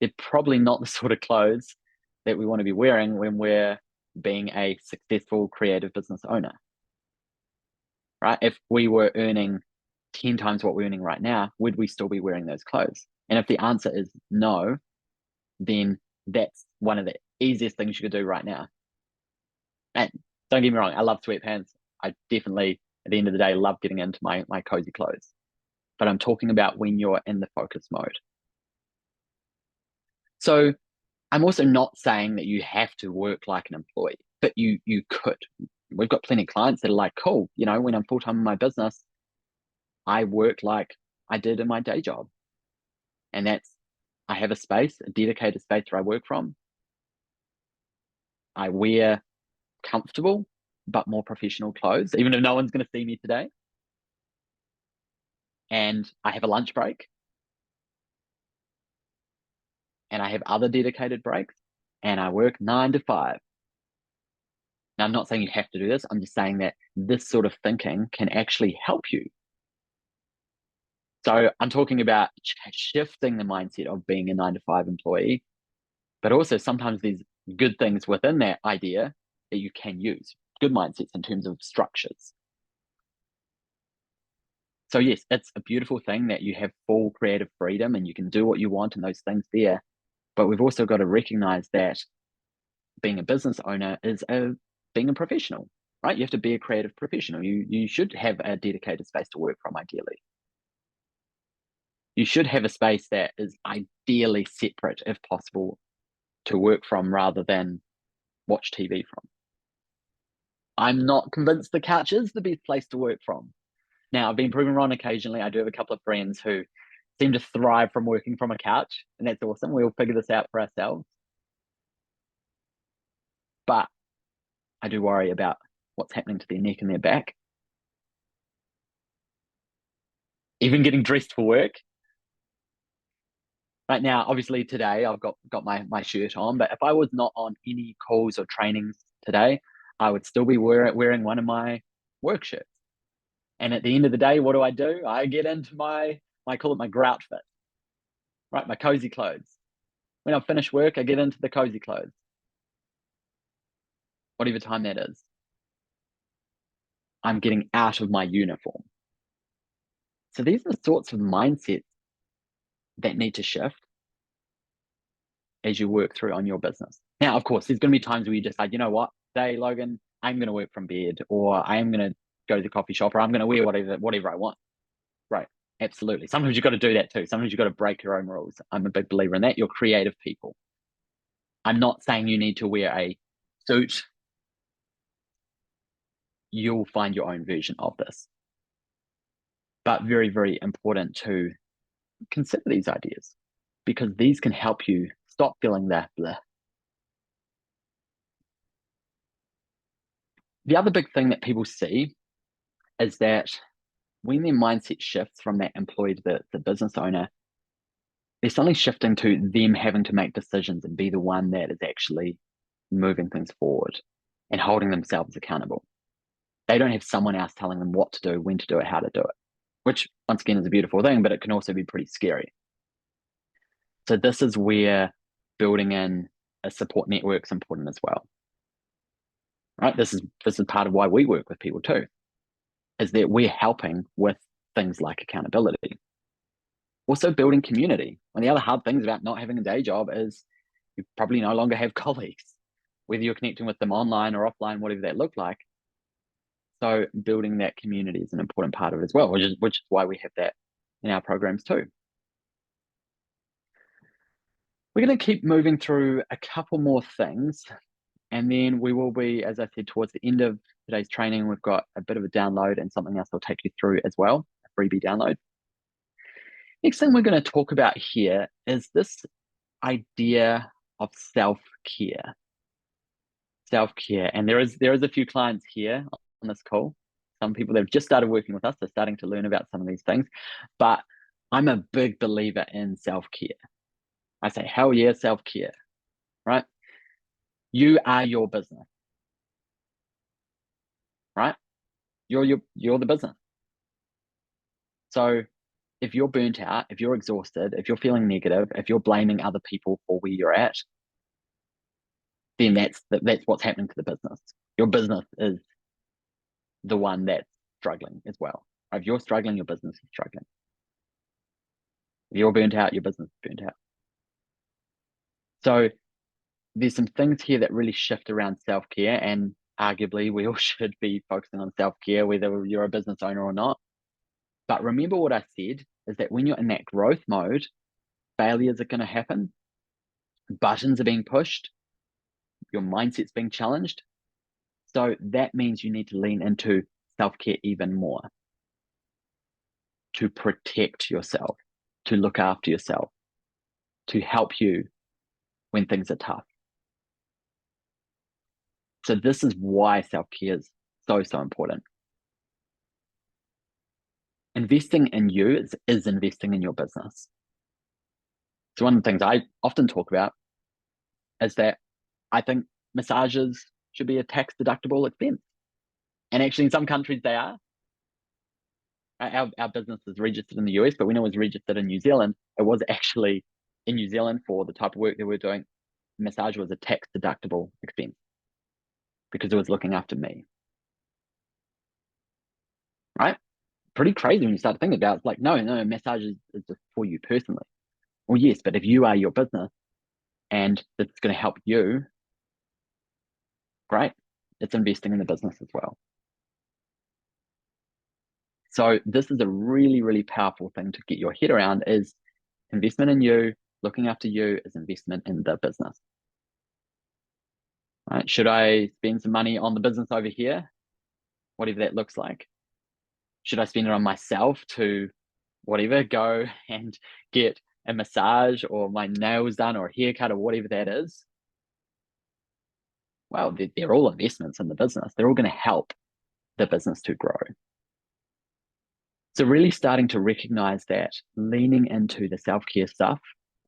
They're probably not the sort of clothes that we want to be wearing when we're being a successful creative business owner, right? If we were earning 10 times what we're earning right now, would we still be wearing those clothes? And if the answer is no, then that's one of the easiest things you could do right now. And don't get me wrong, I love sweatpants. I definitely, at the end of the day, love getting into my cozy clothes. But I'm talking about when you're in the focus mode. So I'm also not saying that you have to work like an employee. but you could. We've got plenty of clients that are like, cool, when I'm full-time in my business, I work like I did in my day job. And I have a dedicated space where I work from. I wear comfortable, but more professional clothes, even if no one's going to see me today. And I have a lunch break. And I have other dedicated breaks. And I work 9 to 5. Now, I'm not saying you have to do this. I'm just saying that this sort of thinking can actually help you. So I'm talking about shifting the mindset of being a 9 to 5 employee, but also sometimes there's good things within that idea that you can use, good mindsets in terms of structures. So yes, it's a beautiful thing that you have full creative freedom and you can do what you want and those things there. But we've also got to recognize that being a business owner is being a professional, right? You have to be a creative professional. You should have a dedicated space to work from, ideally. You should have a space that is ideally separate, if possible, to work from rather than watch TV from. I'm not convinced the couch is the best place to work from. Now, I've been proven wrong occasionally. I do have a couple of friends who seem to thrive from working from a couch, and that's awesome. We'll figure this out for ourselves. But I do worry about what's happening to their neck and their back. Even getting dressed for work. Right now, obviously today I've got my shirt on, but if I was not on any calls or trainings today, I would still be wearing one of my work shirts. And at the end of the day, what do? I get into I call it my grout fit, right? My cozy clothes. When I finish work, I get into the cozy clothes. Whatever time that is. I'm getting out of my uniform. So these are the sorts of mindsets that need to shift as you work through on your business. Now, of course, there's going to be times where you decide, you know what, today, Logan, I'm going to work from bed, or I am going to go to the coffee shop, or I'm going to wear whatever I want. Right. Absolutely. Sometimes you've got to do that too. Sometimes you've got to break your own rules. I'm a big believer in that. You're creative people. I'm not saying you need to wear a suit. You'll find your own version of this. But very, very important to consider these ideas, because these can help you stop feeling that bleh. The other big thing that people see is that when their mindset shifts from that employee to the business owner, they're suddenly shifting to them having to make decisions and be the one that is actually moving things forward and holding themselves accountable. They don't have someone else telling them what to do, when to do it, how to do it, which once again is a beautiful thing, but it can also be pretty scary. So this is where building in a support network is important as well. Right? This is part of why we work with people too, is that we're helping with things like accountability. Also building community. One of the other hard things about not having a day job is you probably no longer have colleagues, whether you're connecting with them online or offline, whatever that look like. So building that community is an important part of it as well, which is why we have that in our programs too. We're going to keep moving through a couple more things, and then we will be, as I said, towards the end of today's training, we've got a bit of a download and something else I'll take you through as well, a freebie download. Next thing we're going to talk about here is this idea of self-care. Self-care. And there is a few clients here on this call. Some people that have just started working with us, they're starting to learn about some of these things. But I'm a big believer in self-care. I say, hell yeah, self-care, right? You are your business, right? You're the business. So if you're burnt out, if you're exhausted, if you're feeling negative, if you're blaming other people for where you're at, then that's what's happening to the business. Your business is the one that's struggling as well. If you're struggling, your business is struggling. If you're burnt out, your business is burnt out. So there's some things here that really shift around self-care, and arguably we all should be focusing on self-care, whether you're a business owner or not. But remember what I said is that when you're in that growth mode, failures are going to happen. Buttons are being pushed. Your mindset's being challenged. So that means you need to lean into self-care even more to protect yourself, to look after yourself, to help you when things are tough. So this is why self-care is so, so important. Investing in you is investing in your business. So one of the things I often talk about is that I think massages should be a tax deductible expense. And actually in some countries they are. Our business is registered in the US, but when it was registered in New Zealand, it was actually in New Zealand for the type of work that we're doing. Massage was a tax deductible expense because it was looking after me. Right? Pretty crazy when you start thinking about it. It's like, no, massage is just for you personally. Well, yes, but if you are your business and it's going to help you, great. It's investing in the business as well. So this is a really, really powerful thing to get your head around is investment in you, looking after you is investment in the business. Right? Should I spend some money on the business over here? Whatever that looks like. Should I spend it on myself to whatever, go and get a massage or my nails done or a haircut or whatever that is? Well, they're all investments in the business. They're all going to help the business to grow. So really starting to recognize that leaning into the self-care stuff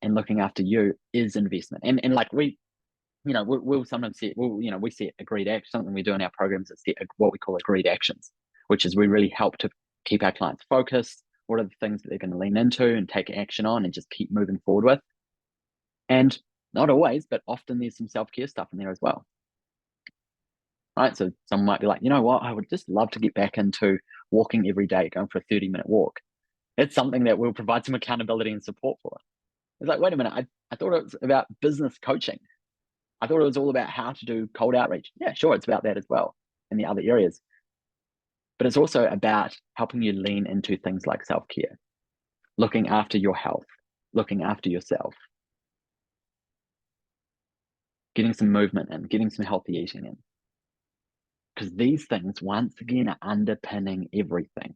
and looking after you is investment. And like we'll sometimes set, we set agreed actions. Something we do in our programs is set what we call agreed actions, which is we really help to keep our clients focused. What are the things that they're going to lean into and take action on and just keep moving forward with? And not always, but often there's some self-care stuff in there as well. Right? So someone might be like, you know what, I would just love to get back into walking every day, going for a 30-minute walk. It's something that we'll provide some accountability and support for. It's like, wait a minute, I thought it was about business coaching. I thought it was all about how to do cold outreach. Yeah, sure, it's about that as well in the other areas. But it's also about helping you lean into things like self-care, looking after your health, looking after yourself, getting some movement in, getting some healthy eating in. Because these things, once again, are underpinning everything.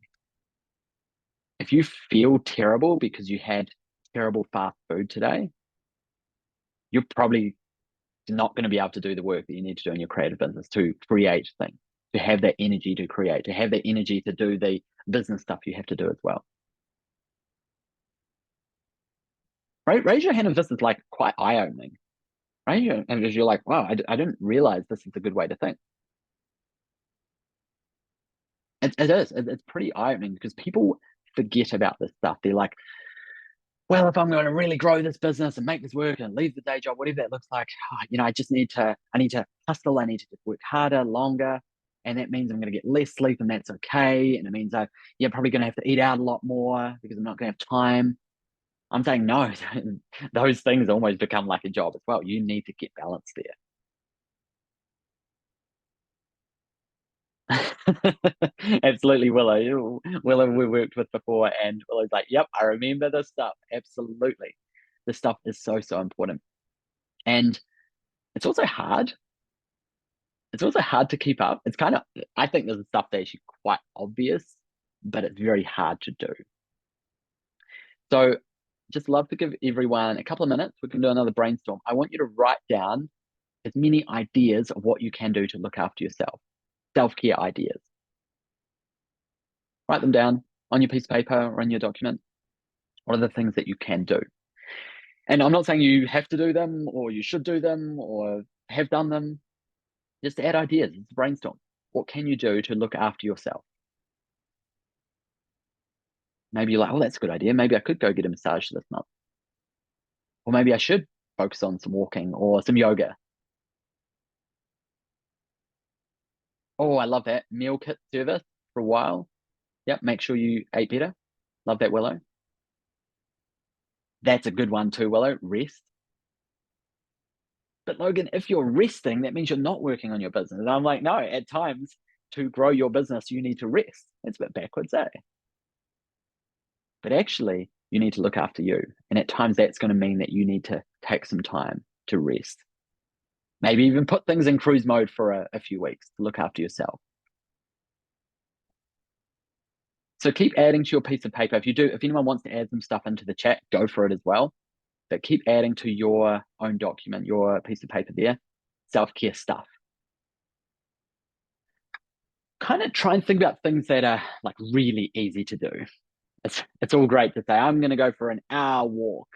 If you feel terrible because you had terrible fast food today, you're probably not going to be able to do the work that you need to do in your creative business to create things, to have that energy to create, to have that energy to do the business stuff you have to do as well. Right? Raise your hand if this is like quite eye-opening, right? And if you're like, wow, I didn't realize this is a good way to think. It is. It's pretty eye-opening because people forget about this stuff. They're like, well, if I'm going to really grow this business and make this work and leave the day job, whatever that looks like, I need to hustle. I need to just work harder, longer. And that means I'm going to get less sleep and that's okay. And it means you're probably going to have to eat out a lot more because I'm not going to have time. I'm saying no, those things almost become like a job as well. You need to get balance there. Absolutely, Willow. Willow we worked with before, and Willow's like, "Yep, I remember this stuff. Absolutely, this stuff is so so important, and it's also hard. It's also hard to keep up. It's kind of, I think, there's stuff that's actually quite obvious, but it's very hard to do. So, just love to give everyone a couple of minutes. We can do another brainstorm. I want you to write down as many ideas of what you can do to look after yourself, self-care ideas. Write them down on your piece of paper or in your document. What are the things that you can do? And I'm not saying you have to do them or you should do them or have done them. Just add ideas. It's a brainstorm. What can you do to look after yourself? Maybe you're like, oh, that's a good idea. Maybe I could go get a massage this month. Or maybe I should focus on some walking or some yoga. Oh, I love that. Meal kit service for a while. Yep, make sure you ate better. Love that, Willow. That's a good one too, Willow. Rest. But Logan, if you're resting, that means you're not working on your business. And I'm like, no, at times to grow your business, you need to rest. It's a bit backwards, eh? But actually, you need to look after you. And at times, that's going to mean that you need to take some time to rest. Maybe even put things in cruise mode for a few weeks to look after yourself. So keep adding to your piece of paper. If anyone wants to add some stuff into the chat, go for it as well. But keep adding to your own document, your piece of paper there, self-care stuff. Kind of try and think about things that are like really easy to do. It's all great to say, I'm going to go for an hour walk.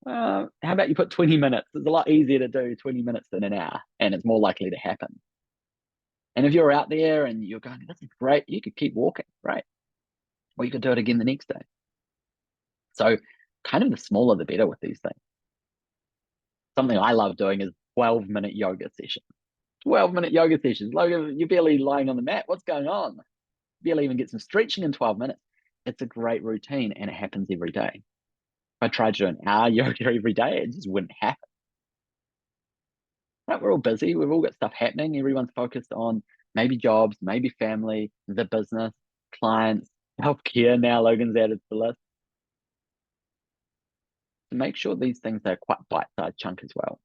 How about you put 20 minutes? It's a lot easier to do 20 minutes than an hour, and it's more likely to happen. And if you're out there and you're going, this is great, you could keep walking, right? Or you could do it again the next day. So kind of the smaller the better with these things. Something I love doing is 12-minute yoga sessions. 12-minute yoga sessions. Logan, you're barely lying on the mat. What's going on? Barely even get some stretching in 12 minutes. It's a great routine and it happens every day. If I tried to do an hour yoga every day, it just wouldn't happen. Right? We're all busy. We've all got stuff happening. Everyone's focused on maybe jobs, maybe family, the business, clients, healthcare. Now Logan's added to the list. So make sure these things are quite bite-sized chunk as well.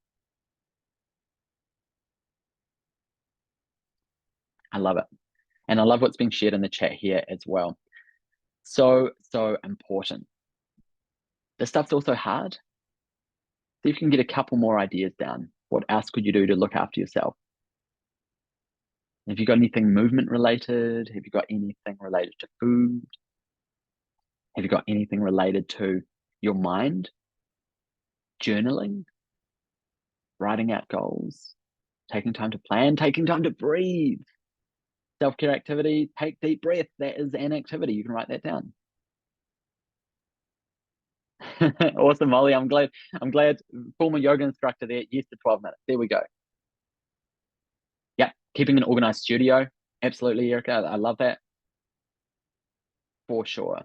I love it. And I love what's being shared in the chat here as well. So important. This stuff's also hard. See if you can get a couple more ideas down. What else could you do to look after yourself? Have you got anything movement related? Have you got anything related to food? Have you got anything related to your mind? Journaling? Writing out goals? Taking time to plan? Taking time to breathe? Self-care activity, take deep breath. That is an activity. You can write that down. Awesome, Molly. I'm glad. Former yoga instructor there. Yes to 12 minutes. There we go. Yeah, keeping an organized studio. Absolutely, Erica. I love that. For sure.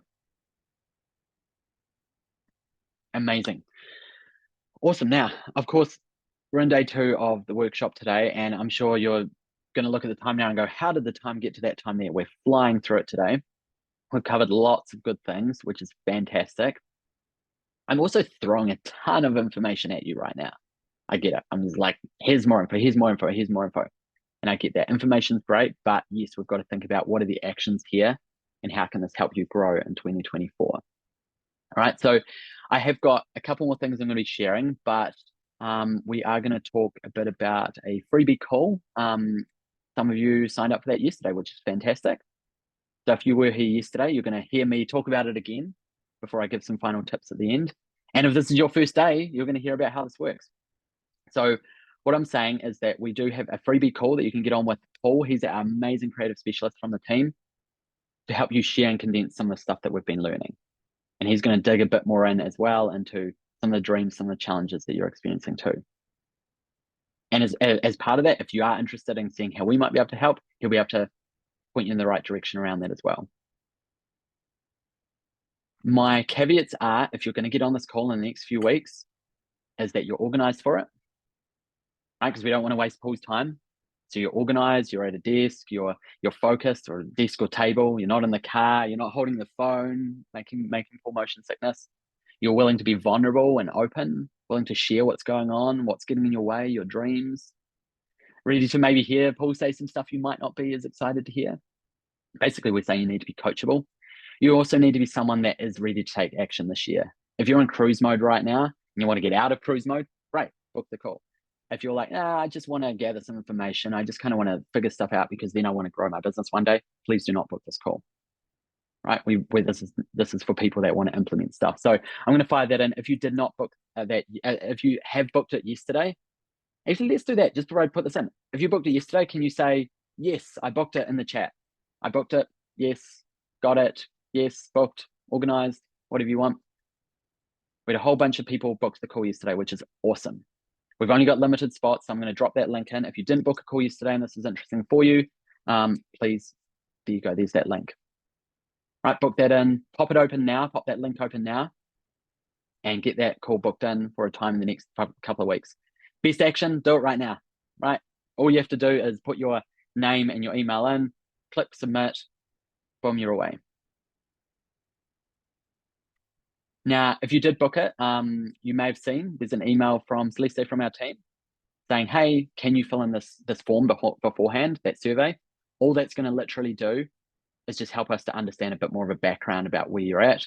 Amazing. Awesome. Now, of course, we're in day 2 of the workshop today, and I'm sure you're going to look at the time now and go, how did the time get to that time there? We're flying through it today. We've covered lots of good things, which is fantastic. I'm also throwing a ton of information at you right now. I get it. I'm just like, here's more info, here's more info, here's more info. And I get that. Information's great, but yes, we've got to think about what are the actions here and how can this help you grow in 2024. All right, so I have got a couple more things I'm going to be sharing, but we are going to talk a bit about a freebie call. Some of you signed up for that yesterday, which is fantastic. So if you were here yesterday, you're going to hear me talk about it again before I give some final tips at the end. And if this is your first day, you're going to hear about how this works. So what I'm saying is that we do have a freebie call that you can get on with Paul. He's our amazing creative specialist from the team to help you share and condense some of the stuff that we've been learning. And he's going to dig a bit more in as well into some of the dreams, some of the challenges that you're experiencing too. And as part of that, if you are interested in seeing how we might be able to help, he'll be able to point you in the right direction around that as well. My caveats are, if you're going to get on this call in the next few weeks, is that you're organized for it, right? Because we don't want to waste Paul's time. So you're organized, you're at a desk, you're focused, or a desk or table, you're not in the car, you're not holding the phone, making full motion sickness. You're willing to be vulnerable and open, willing to share what's going on, what's getting in your way, your dreams. Ready to maybe hear Paul say some stuff you might not be as excited to hear. Basically, we're saying you need to be coachable. You also need to be someone that is ready to take action this year. If you're in cruise mode right now and you want to get out of cruise mode, great, book the call. If you're like, I just want to gather some information, I just kind of want to figure stuff out because then I want to grow my business one day, please do not book this call. Right? This is for people that want to implement stuff. So I'm going to fire that in. If you did not book that, if you have booked it yesterday, actually, let's do that. Just before I put this in, if you booked it yesterday, can you say, yes, I booked it in the chat? I booked it. Yes, got it. Yes, booked, organized, whatever you want. We had a whole bunch of people booked the call yesterday, which is awesome. We've only got limited spots, so I'm going to drop that link in. If you didn't book a call yesterday and this is interesting for you, please, there you go. There's that link. Right, book that in. Pop it open now. Pop that link open now and get that call booked in for a time in the next couple of weeks. Best action, do it right now, right? All you have to do is put your name and your email in, click submit, boom, you're away. Now, if you did book it, you may have seen there's an email from Celeste from our team saying, hey, can you fill in this form beforehand, that survey? All that's going to literally do is just help us to understand a bit more of a background about where you're at.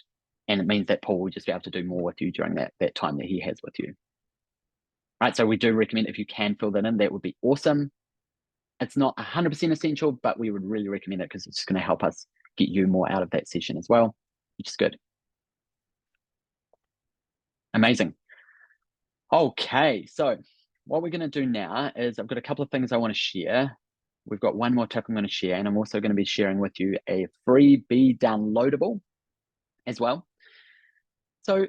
And it means that Paul will just be able to do more with you during that time that he has with you. Right, so we do recommend if you can fill that in, that would be awesome. It's not 100% essential, but we would really recommend it because it's just going to help us get you more out of that session as well, which is good. Amazing. Okay, so what we're going to do now is I've got a couple of things I want to share. We've got one more tip I'm going to share, and I'm also going to be sharing with you a freebie downloadable as well. So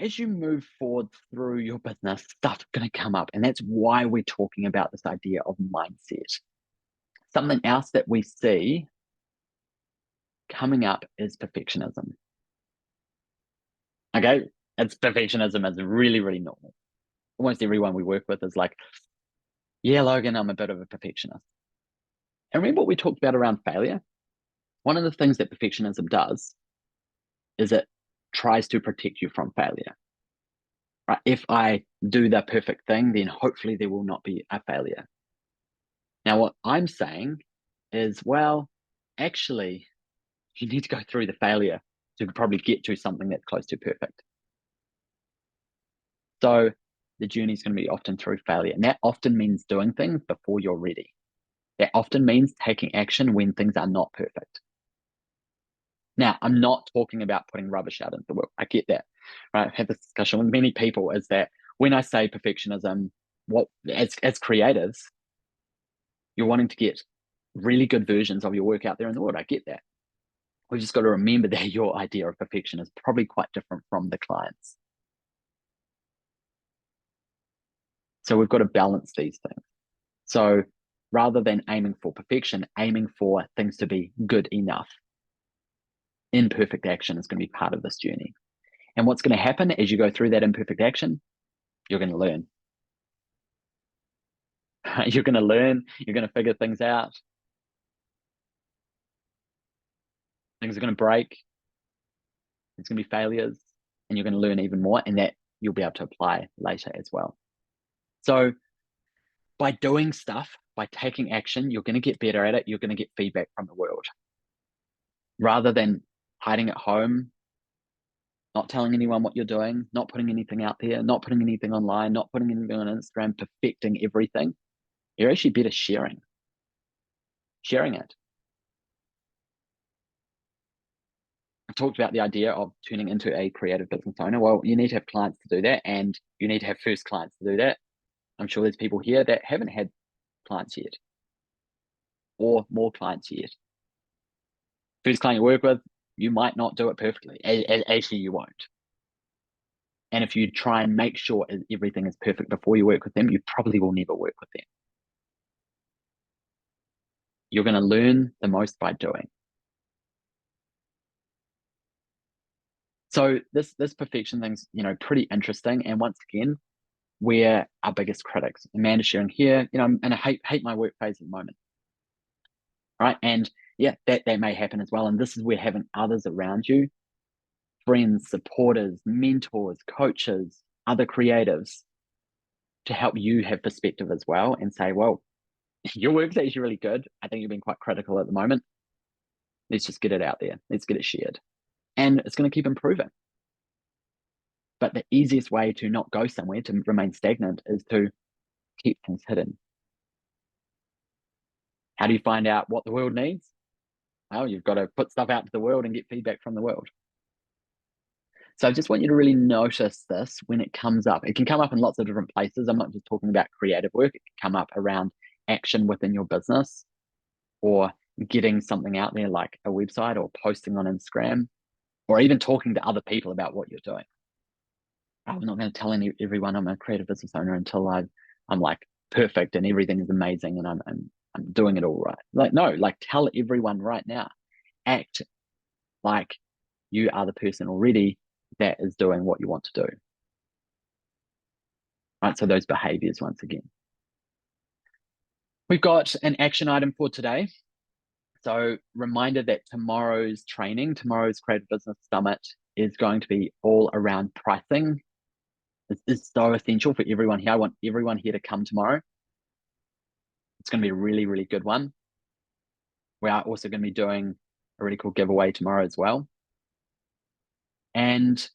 as you move forward through your business, stuff's going to come up, and that's why we're talking about this idea of mindset. Something else that we see coming up is perfectionism. Okay, it's perfectionism is really, really normal. Almost everyone we work with is like, yeah, Logan, I'm a bit of a perfectionist. And remember what we talked about around failure? One of the things that perfectionism does is it tries to protect you from failure. Right? If I do the perfect thing, then hopefully there will not be a failure. Now, what I'm saying is, well, actually, you need to go through the failure to probably get to something that's close to perfect. So the journey is going to be often through failure. And that often means doing things before you're ready. That often means taking action when things are not perfect. Now, I'm not talking about putting rubbish out into the world. I get that, right? I've had this discussion with many people is that when I say perfectionism, what as creatives, you're wanting to get really good versions of your work out there in the world. I get that. We've just got to remember that your idea of perfection is probably quite different from the client's. So we've got to balance these things. So rather than aiming for perfection, aiming for things to be good enough. Imperfect action is going to be part of this journey. And what's going to happen as you go through that imperfect action, you're going to learn. You're going to learn, you're going to figure things out. Things are going to break. There's going to be failures, and you're going to learn even more, and that you'll be able to apply later as well. So by doing stuff, by taking action, you're going to get better at it. You're going to get feedback from the world. Rather than hiding at home, not telling anyone what you're doing, not putting anything out there, not putting anything online, not putting anything on Instagram, perfecting everything, you're actually better sharing it. I talked about the idea of turning into a creative business owner. Well, you need to have clients to do that, and you need to have first clients to do that. I'm sure there's people here that haven't had clients yet, or more clients yet. First client you work with, you might not do it perfectly. Actually, you won't. And if you try and make sure everything is perfect before you work with them, you probably will never work with them. You're going to learn the most by doing. So this perfection thing's, pretty interesting. And once again, we're our biggest critics. Amanda sharing here, I'm in a hate my work phase at the moment. Right. And yeah, that may happen as well. And this is where having others around you, friends, supporters, mentors, coaches, other creatives, to help you have perspective as well and say, well, your work's actually really good. I think you've been quite critical at the moment. Let's just get it out there. Let's get it shared. And it's going to keep improving. But the easiest way to not go somewhere, to remain stagnant, is to keep things hidden. How do you find out what the world needs? Well, you've got to put stuff out to the world and get feedback from the world. So I just want you to really notice this when it comes up. It can come up in lots of different places. I'm not just talking about creative work. It can come up around action within your business, or getting something out there like a website, or posting on Instagram, or even talking to other people about what you're doing. I'm not going to tell everyone I'm a creative business owner until I'm like perfect and everything is amazing and I'm doing it all right. Like, no, like tell everyone right now. Act like you are the person already that is doing what you want to do. Right, so those behaviors once again. We've got an action item for today. So reminder that tomorrow's Creative Business Summit is going to be all around pricing. is so essential for everyone here. I want everyone here to come tomorrow. It's going to be a really, really good one. We are also going to be doing a really cool giveaway tomorrow as well. And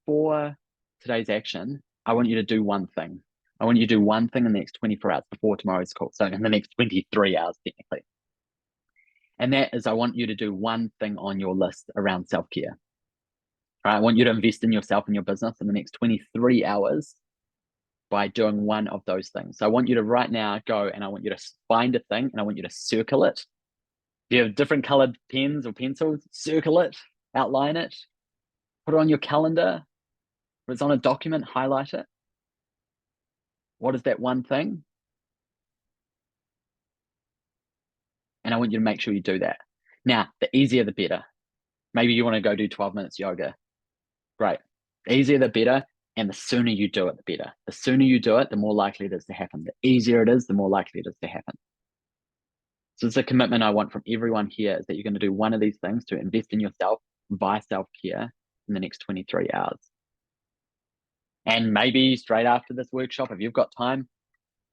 for today's action, I want you to do one thing. I want you to do one thing in the next 24 hours before tomorrow's call. So in the next 23 hours, technically. And that is, I want you to do one thing on your list around self-care. All right, I want you to invest in yourself and your business in the next 23 hours by doing one of those things. So I want you to right now go and I want you to find a thing and I want you to circle it. If you have different colored pens or pencils, circle it, outline it, put it on your calendar. If it's on a document, highlight it. What is that one thing? And I want you to make sure you do that. Now, the easier the better. Maybe you want to go do 12 minutes yoga. Great. The easier the better. And the sooner you do it, the better. The sooner you do it, the more likely it is to happen. The easier it is, the more likely it is to happen. So it's a commitment I want from everyone here, is that you're going to do one of these things to invest in yourself by self-care in the next 23 hours. And maybe straight after this workshop, if you've got time,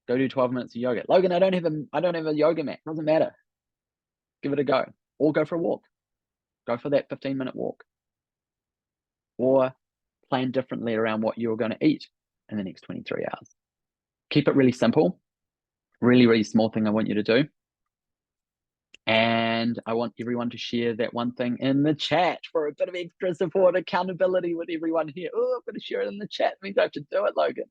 go do 12 minutes of yoga. Logan, I don't have a yoga mat. Doesn't matter. Give it a go. Or go for a walk. Go for that 15-minute walk. Or plan differently around what you're going to eat in the next 23 hours. Keep it really simple. Really, really small thing I want you to do. And I want everyone to share that one thing in the chat for a bit of extra support, accountability with everyone here. Oh, I'm going to share it in the chat. It means I have to do it, Logan.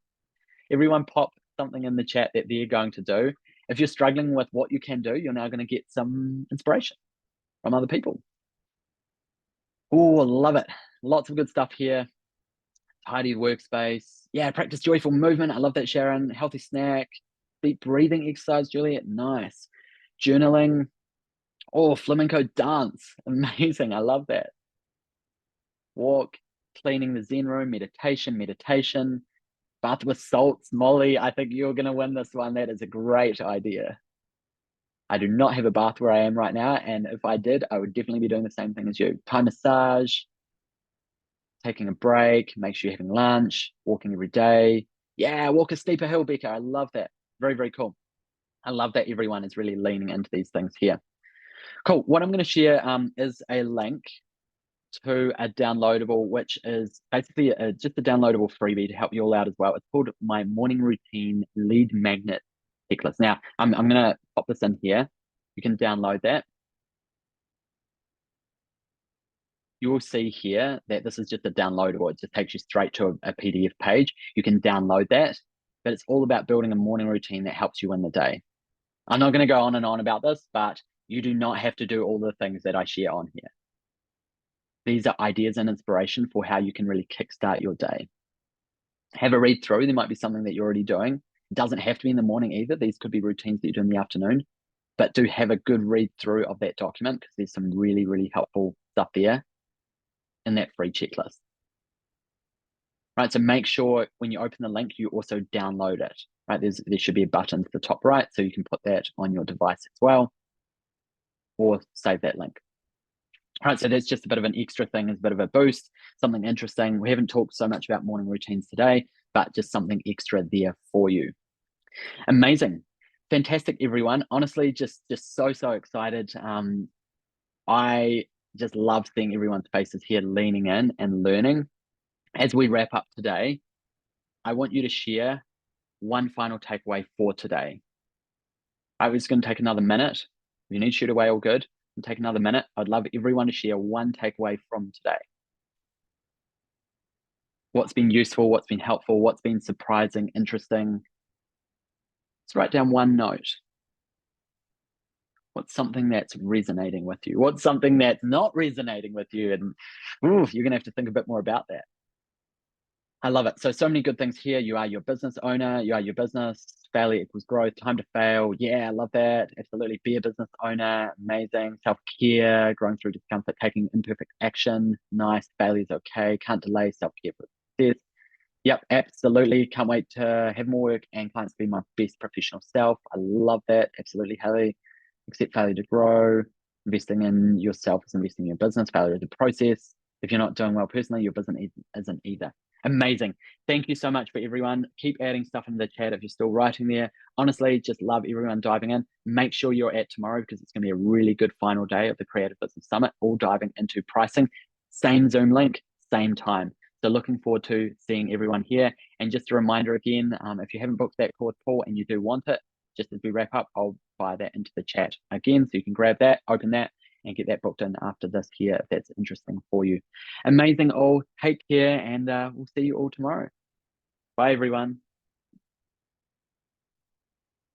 Everyone pop something in the chat that they're going to do. If you're struggling with what you can do, you're now going to get some inspiration from other people. Oh, love it. Lots of good stuff here. Tidy workspace. Yeah, practice joyful movement. I love that, Sharon. Healthy snack. Deep breathing exercise, Juliet. Nice. Journaling. Oh, flamenco dance. Amazing. I love that. Walk. Cleaning the Zen room. Meditation. Bath with salts. Molly, I think you're going to win this one. That is a great idea. I do not have a bath where I am right now. And if I did, I would definitely be doing the same thing as you. Thai massage. Taking a break, make sure you're having lunch, walking every day. Yeah, walk a steeper hill, Becca. I love that. Very, very cool. I love that everyone is really leaning into these things here. Cool. What I'm going to share is a link to a downloadable, which is basically just a downloadable freebie to help you all out as well. It's called My Morning Routine Lead Magnet Checklist. Now, I'm going to pop this in here. You can download that. You will see here that this is just a downloadable. It just takes you straight to a PDF page. You can download that, but it's all about building a morning routine that helps you win the day. I'm not going to go on and on about this, but you do not have to do all the things that I share on here. These are ideas and inspiration for how you can really kickstart your day. Have a read through. There might be something that you're already doing. It doesn't have to be in the morning either. These could be routines that you do in the afternoon, but do have a good read through of that document because there's some really, really helpful stuff there in that free checklist. Right, so make sure when you open the link, you also download it. Right, there should be a button to the top right, so you can put that on your device as well, or save that link. All right, so that's just a bit of an extra thing, it's a bit of a boost, something interesting. We haven't talked so much about morning routines today, but just something extra there for you. Amazing, fantastic, everyone. Honestly, just so excited. I just love seeing everyone's faces here, leaning in and learning. As we wrap up today, I want you to share one final takeaway for today. I was going to take another minute. If you need to shoot away, all good. And take another minute. I'd love everyone to share one takeaway from today. What's been useful? What's been helpful? What's been surprising, interesting? Let's write down one note. What's something that's resonating with you? What's something that's not resonating with you? And you're going to have to think a bit more about that. I love it. So many good things here. You are your business owner. You are your business. Failure equals growth. Time to fail. Yeah, I love that. Absolutely. Be a business owner. Amazing. Self-care. Growing through discomfort. Taking imperfect action. Nice. Failure's okay. Can't delay. Self-care for success. Yep, absolutely. Can't wait to have more work and clients be my best professional self. I love that. Absolutely, Haley. Accept failure to grow. Investing in yourself is investing in your business. Failure is a process. If you're not doing well personally, your business isn't either. Amazing. Thank you so much for everyone. Keep adding stuff into the chat if you're still writing there. Honestly, just love everyone diving in. Make sure you're at tomorrow because it's going to be a really good final day of the Creative Business Summit, all diving into pricing. Same Zoom link, same time. So looking forward to seeing everyone here. And just a reminder again, if you haven't booked that course, Paul, and you do want it, just as we wrap up, I'll fire that into the chat again. So you can grab that, open that, and get that booked in after this here if that's interesting for you. Amazing all. Take care, and we'll see you all tomorrow. Bye, everyone.